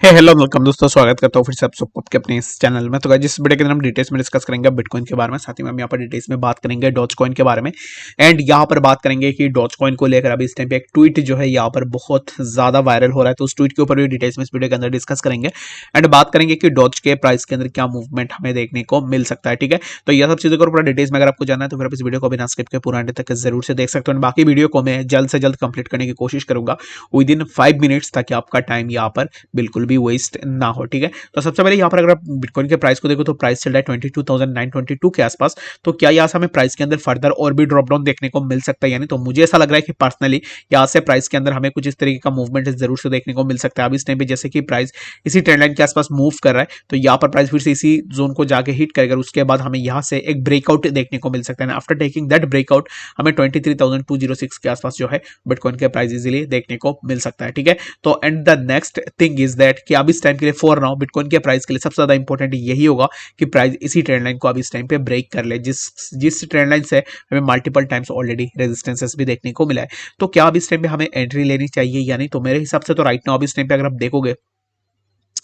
Hello welcome दोस्तों, स्वागत करता हूँ फिर से आप सबके अपने इस चैनल में। तो गाइस जिस वीडियो के अंदर हम डिटेल्स में डिस्कस करेंगे बिटकॉइन के बारे में, साथ ही में हम यहाँ पर डिटेल्स में बात करेंगे डॉज कॉइन के बारे में। एंड यहाँ पर बात करेंगे कि डॉज कॉइन को लेकर अभी इस टाइम पे एक ट्वीट जो है यहाँ पर बहुत ज्यादा वायरल हो रहा है, तो उस ट्वीट के ऊपर भी डिटेल्स में इस वीडियो के अंदर डिस्कस करेंगे। एंड बात करेंगे कि डॉज के प्राइस के अंदर क्या मूवमेंट हमें देखने को मिल सकता है। ठीक है, तो यह सब चीजों को पूरा डिटेल्स में अगर आपको जानना है तो फिर आप इस वीडियो को बिना स्किप के पूरा एंड तक जरूर से देख सकते हो। बाकी वीडियो को मैं जल्द से जल्द कंप्लीट करने की कोशिश करूंगा विद इन 5 मिनट्स, ताकि आपका टाइम यहाँ पर बिल्कुल भी वेस्ट ना हो। ठीक है, तो सबसे पहले यहाँ पर अगर आप बिटकॉइन के प्राइस को देखो तो प्राइस चल रहा है 22,922 के आसपास। तो क्या यहाँ से हमें प्राइस के अंदर फर्दर और भी ड्रॉप डाउन देखने को मिल सकता है? यानी तो मुझे ऐसा लग रहा है कि पर्सनली यहाँ से प्राइस के अंदर हमें कुछ इस तरीके का मूवमेंट जरूर से देखने को मिल सकता है। अब इस टाइम पे जैसे कि प्राइस इसी ट्रेंड लाइन के आसपास मूव कर रहा है, तो यहाँ पर प्राइस फिर से इसी जोन को जाके हिट करेगा, उसके बाद हमें यहाँ से एक ब्रेकआउट देखने को मिल सकता है। आफ्टर टेकिंग दैट ब्रेकआउट हमें 23,206 के आसपास जो है बिटकॉइन के प्राइस इजीली देखने को मिल सकता है। ठीक है, तो and the next thing is that कि अब इस टाइम के लिए फॉर नाउ बिटकॉइन के प्राइस के लिए सबसे ज्यादा इंपॉर्टेंट यही होगा कि प्राइस इसी ट्रेंड लाइन को अब इस टाइम पे ब्रेक कर ले, जिस जिस ट्रेंड लाइन से हमें मल्टीपल टाइम्स ऑलरेडी रेजिस्टेंसेस भी देखने को मिला है। तो क्या अब इस टाइम पे हमें एंट्री लेनी चाहिए? यानी तो मेरे हिसाब से तो राइट नाउ अब इस टाइम पे अगर आप देखोगे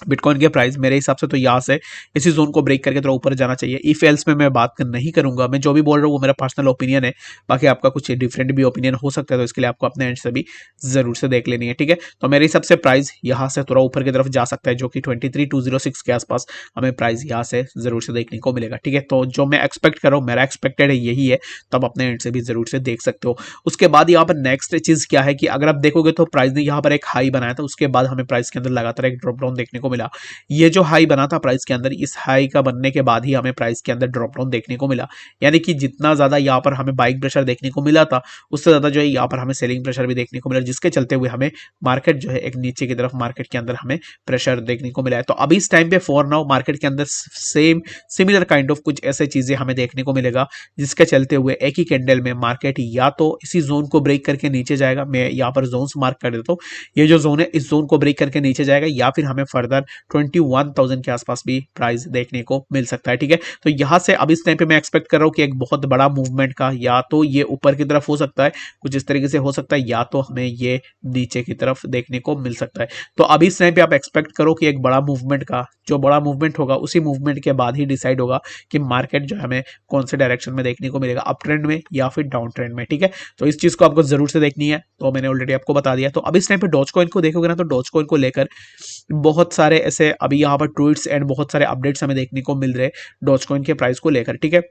बिटकॉइन के प्राइस मेरे हिसाब से तो यहाँ से इसी जोन को ब्रेक करके थोड़ा ऊपर जाना चाहिए। इफ एल्स में मैं बात नहीं करूंगा, मैं जो भी बोल रहा हूँ वो मेरा पर्सनल ओपिनियन है, बाकी आपका कुछ डिफरेंट भी ओपिनियन हो सकता है, तो इसके लिए आपको अपने एंड से भी जरूर से देख लेनी है। ठीक है, तो मेरे हिसाब से प्राइस यहाँ से थोड़ा ऊपर की तरफ जा सकता है, जो कि 23,206 के आसपास हमें प्राइस यहाँ से जरूर से देखने को मिलेगा। ठीक है, तो जो मैं एक्सपेक्ट कर रहा हूँ, मेरा एक्सपेक्टेड है यही है, तो आप अपने एंड से भी जरूर से देख सकते हो। उसके बाद यहाँ पर नेक्स्ट चीज क्या है कि अगर आप देखोगे तो प्राइस ने यहाँ पर एक हाई बनाया था, उसके बाद हमें प्राइस के अंदर लगातार एक ड्रॉप डाउन देखने को मिला। ये जो हाई बना था प्राइस के अंदर, इस हाई का बनने के बाद ही हमें प्राइस के अंदर ड्रॉप डाउन देखने को मिला। यानी कि जितना ज्यादा यहाँ पर हमें बाइंग प्रेशर देखने को मिला था, उससे ज्यादा जो है यहाँ पर हमें सेलिंग प्रेशर भी देखने को मिला, जिसके चलते हुए हमें मार्केट जो है एक नीचे की तरफ मार्केट के अंदर हमें प्रेशर देखने को मिला है। तो अभी इस टाइम पे फॉर नाउ मार्केट के अंदर सेम सिमिलर काइंड ऑफ कुछ ऐसे चीजें हमें देखने को मिलेगा, जिसके चलते हुए एक ही कैंडल में मार्केट या तो इसी जोन को ब्रेक करके नीचे जाएगा, मैं यहाँ पर जोन्स मार्क कर देता हूँ, ये जो जोन है इस जोन को ब्रेक करके नीचे जाएगा, या फिर हमें फर्दर 21,000 के आसपास भी प्राइस देखने को मिल सकता है। ठीक है, तो यहां से अब इस टाइम पे मैं एक्सपेक्ट कर रहा हूं कि एक बहुत बड़ा मूवमेंट का, या तो ये ऊपर की तरफ हो सकता है, कुछ इस तरीके से हो सकता है, या तो हमें ये नीचे की तरफ देखने को मिल सकता है। तो अभी इस टाइम पे आप एक्सपेक्ट करो कि एक बड़ा मूवमेंट का, जो बड़ा मूवमेंट होगा उसी मूवमेंट के बाद ही डिसाइड होगा कि मार्केट जो है हमें कौन से डायरेक्शन में देखने को मिलेगा, अप ट्रेंड में या फिर डाउन ट्रेंड में। ठीक है, तो इस चीज को आपको जरूर से देखनी है, तो मैंने ऑलरेडी आपको बता दिया। तो अब इस टाइम पे डॉज कॉइन को देखोगे ना, तो डॉज कॉइन को लेकर बहुत सारे ऐसे अभी यहाँ पर ट्वीट्स एंड बहुत सारे अपडेट्स हमें देखने को मिल रहे हैं डॉज कॉइन के प्राइस को लेकर। ठीक है,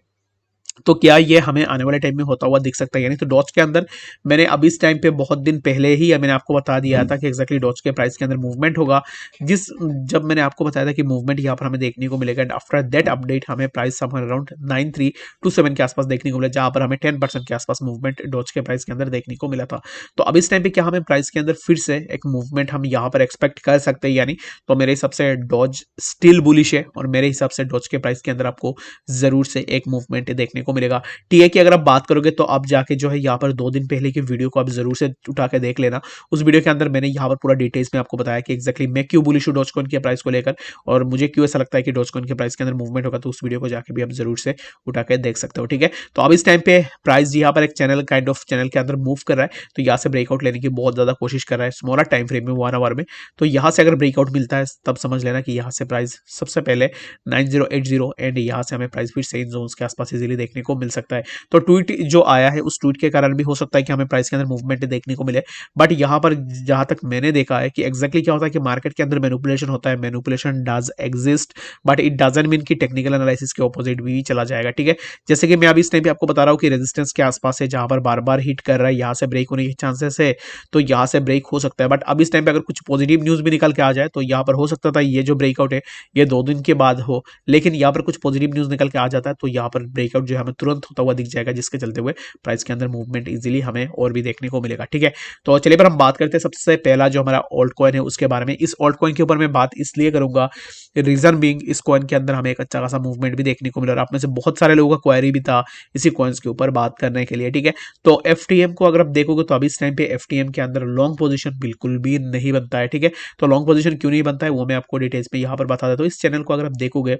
तो क्या ये हमें आने वाले टाइम में होता हुआ दिख सकता है? यानी तो डॉज के अंदर मैंने अभी इस टाइम पे बहुत दिन पहले ही मैंने आपको बता दिया था कि एक्जैक्टली डॉज के प्राइस के अंदर मूवमेंट होगा, जिस जब मैंने आपको बताया था कि मूवमेंट यहाँ पर हमें देखने को मिलेगा, एंड आफ्टर दैट अपडेट हमें प्राइस समवेयर अराउंड 9327 के आसपास देखने को मिला, जहां पर हमें 10% के आसपास मूवमेंट डॉज के प्राइस के अंदर देखने को मिला था। तो अब इस टाइम पे क्या हमें प्राइस के अंदर फिर से एक मूवमेंट हम यहाँ पर एक्सपेक्ट कर सकते हैं? यानी तो मेरे हिसाब से डॉज स्टिल बुलिश है, और मेरे हिसाब से डॉज के प्राइस के अंदर आपको जरूर से एक मूवमेंट देखने को मिलेगा। टीए की अगर आप बात करोगे तो आप जाके जो है यहाँ पर 2 दिन पहले की वीडियो को आप जरूर से उठा के देख लेना। उस वीडियो के अंदर मैंने यहाँ पर पूरा डिटेल्स में आपको बताया कि एक्जैक्टली मैं क्यों बुलिश हूं डॉजकॉइन के प्राइस को लेकर, और मुझे क्यों ऐसा लगता है कि डॉजकॉइन के प्राइस के अंदर मूवमेंट होगा। तो उस वीडियो को जाके भी आप जरूर से उठा के देख सकते हो। ठीक है, तो अब इस टाइम पे प्राइस यहाँ पर एक चैनल काइंड ऑफ चैनल के अंदर मूव कर रहा है, तो यहाँ से ब्रेकआउट लेने की बहुत ज्यादा कोशिश कर रहा है स्मॉलर टाइम फ्रेम में 1 आवर में। तो यहाँ से अगर ब्रेकआउट मिलता है तब समझ लेना कि यहाँ से प्राइस सबसे पहले 9080 एंड यहाँ से हमें प्राइस फिर से इन जोन्स के आसपास इजीली देखने को मिल सकता है। तो ट्वीट जो आया है उस ट्वीट के कारण भी हो सकता है कि हमें प्राइस के अंदर मूवमेंट देखने को मिले, बट यहाँ पर जहां तक मैंने देखा है कि एक्जैक्टली क्या होता है कि मार्केट के अंदर मैनिपुलेशन होता है, manipulation does exist, but it doesn't mean कि टेक्निकल एनालिसिस के ऑपोजिट भी चला जाएगा। ठीक है, जैसे कि मैं अभी इस टाइम पे आपको बता रहा हूँ कि रेजिस्टेंस के आसपास है, जहां पर बार बार हिट कर रहा है, यहाँ से ब्रेक होने के चांसेस है, तो यहाँ से ब्रेक हो सकता है। बट अब इस टाइम पे अगर कुछ पॉजिटिव न्यूज भी निकल के आ जाए तो यहाँ पर हो सकता था ये जो ब्रेकआउट है ये 2 दिन के बाद हो, लेकिन यहाँ पर कुछ पॉजिटिव न्यूज निकल के आ जाता है तो यहाँ पर ब्रेकआउट जो है हमें तुरंत होता हुआ दिख जाएगा, जिसके चलते हुए प्राइस के अंदर मूवमेंट इजीली हमें और भी देखने को मिलेगा। ठीक है, तो चलिए पर हम बात करते हैं सबसे पहला जो हमारा ऑल्ट कॉइन है उसके बारे में। इस ऑल्ट कॉइन के ऊपर मैं बात इसलिए करूंगा, रीजन बीइंग इस कॉइन के अंदर हमें एक अच्छा खासा मूवमेंट भी देखने को मिला, और आप में से बहुत सारे लोगों का क्वेरी भी था इसी कॉइन्स के ऊपर बात करने के लिए। ठीक है, तो एफटीएम को अगर आप देखोगे तो अभी इस टाइम पे एफटीएम के अंदर लॉन्ग पोजीशन बिल्कुल भी नहीं बनता है। ठीक है, तो लॉन्ग पोजीशन क्यों नहीं बनता है वो मैं आपको डिटेल्स में यहाँ पर बता देता हूँ। इस चैनल को अगर आप देखोगे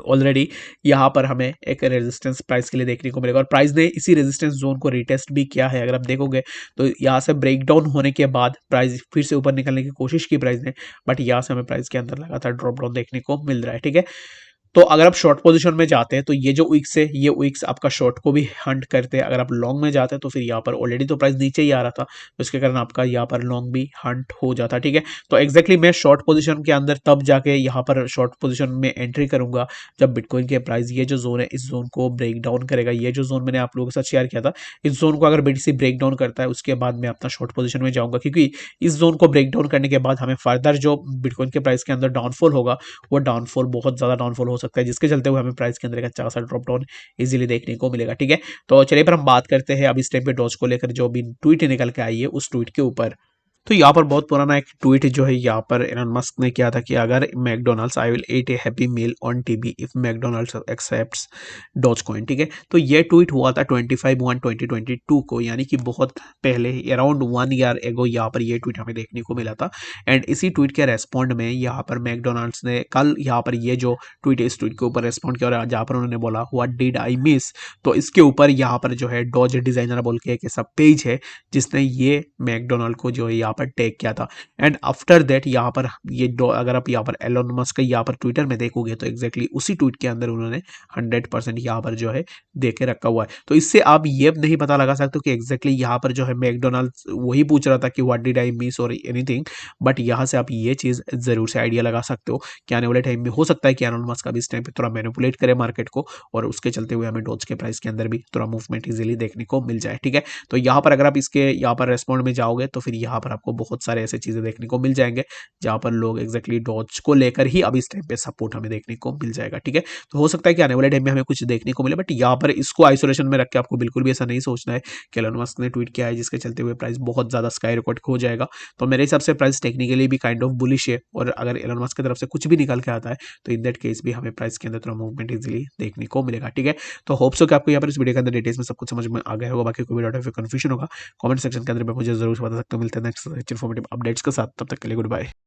ऑलरेडी यहाँ पर हमें एक रेजिस्टेंस प्राइस के लिए देखने को मिलेगा और प्राइस ने इसी रेजिस्टेंस जोन को रीटेस्ट भी किया है। अगर आप देखोगे तो यहाँ से ब्रेकडाउन होने के बाद प्राइस फिर से ऊपर निकलने की कोशिश की प्राइस ने, बट यहाँ से हमें प्राइस के अंदर लगातार ड्रॉप डाउन देखने को मिल रहा है। ठीक है, तो अगर आप शॉर्ट पोजीशन में जाते हैं तो ये जो विक्स है ये विक्स आपका शॉर्ट को भी हंट करते हैं। अगर आप लॉन्ग में जाते हैं तो फिर यहाँ पर ऑलरेडी तो प्राइस नीचे ही आ रहा था, तो इसके कारण आपका यहाँ पर लॉन्ग भी हंट हो जाता। ठीक है, तो एग्जैक्टली मैं शॉर्ट पोजीशन के अंदर तब जाके यहाँ पर शॉर्ट पोजीशन में एंट्री करूंगा जब बिटकॉइन के प्राइस ये जो जोन है इस जोन को ब्रेक डाउन करेगा। ये जो जोन मैंने आप लोगों के साथ शेयर किया था, इस जोन को अगर बीटीसी ब्रेक डाउन करता है उसके बाद मैं अपना शॉर्ट पोजीशन में जाऊंगा, क्योंकि इस जोन को ब्रेक डाउन करने के बाद हमें फर्दर जो बिटकॉइन के प्राइस के अंदर डाउनफॉल होगा वो डाउनफॉल बहुत ज़्यादा डाउनफॉल हो सकता है, जिसके चलते हुए हमें प्राइस के अंदर एक अच्छा खासा ड्रॉप डाउन इजीली देखने को मिलेगा। ठीक है, तो चलिए पर हम बात करते हैं अब इस टाइम पे डॉज को लेकर जो भी ट्वीट निकल के आई है उस ट्वीट के ऊपर। तो यहाँ पर बहुत पुराना एक ट्वीट जो है यहाँ पर एलन मस्क ने किया था कि अगर McDonald's I will eat a happy meal on TV if McDonald's accepts Dogecoin. ठीक है, तो ये ट्वीट हुआ था 25/1/2022 को, यानी कि बहुत पहले अराउंड 1 ईयर एगो यहाँ पर ये ट्वीट हमें देखने को मिला था। एंड इसी ट्वीट के रेस्पॉन्ड में यहाँ पर मैकडोनल्ड्स ने कल यहाँ पर ये जो ट्वीट है इस ट्वीट के ऊपर रेस्पॉन्ड किया और जहाँ पर उन्होंने बोला व्हाट डिड आई मिस, तो इसके ऊपर यहाँ पर जो है डॉज डिजाइनर बोल के एक सब पेज है जिसने ये मैकडोनल्ड को जो है यहाँ पर टैग किया था। एंड आफ्टर दैट यहाँ पर ये अगर आप यहाँ पर एलोन मस्क का यहाँ पर ट्विटर में देखोगे तो एग्जैक्टली उसी ट्वीट के अंदर उन्होंने 100% यहाँ पर जो है दे के रखा हुआ है। तो इससे आप ये नहीं पता लगा सकते कि एग्जैक्टली यहाँ पर जो है मैकडोनल्ड्स वही पूछ रहा था कि व्हाट डिड आई मिस और एनीथिंग, बट यहाँ से आप ये चीज़ जरूर से आइडिया लगा सकते हो कि आने वाले टाइम में हो सकता है कि एलोन मस्क अभी इस टाइम पे थोड़ा मैनिपुलेट करे मार्केट को और उसके चलते हुए हमें डॉज के प्राइस के अंदर भी थोड़ा मूवमेंट इजीली देखने को मिल जाए। ठीक है, तो यहाँ पर अगर आप इसके यहाँ पर रेस्पॉन्ड में जाओगे तो फिर यहाँ पर आपको बहुत सारे ऐसे चीजें देखने को मिल जाएंगे जहां पर लोग एग्जैक्टली डॉज को लेकर ही अब इस टाइम पे सपोर्ट हमें देखने को मिल जाएगा। ठीक है, तो हो सकता है कि आने वाले टाइम में हमें कुछ देखने को मिले, बट यहाँ पर इसको आइसोलेशन में रख के आपको बिल्कुल भी ऐसा नहीं सोचना है कि एलन मस्क ने ट्वीट किया है जिसके चलते हुए प्राइस बहुत ज्यादा स्काई रिकॉर्ड हो जाएगा। तो मेरे हिसाब से प्राइस टेक्निकली भी काइंड ऑफ बुलिश है और अगर एलन मस्क की तरफ से कुछ भी निकल के आता है तो इन दैट केस भी हमें प्राइस के अंदर थोड़ा मूवमेंट इजीली देखने को मिलेगा। ठीक है, तो होप सो कि आपको यहाँ पर इस वीडियो के अंदर डिटेल्स में सब कुछ समझ में आ गया होगा। बाकी कोई भी डाउट या कंफ्यूजन होगा कमेंट सेक्शन के अंदर में मुझे जरूर बता सकते हो। मिलते हैं नेक्स्ट इन्फॉर्मेटिव अपडेट्स के साथ, तब तक के लिए गुड बाय।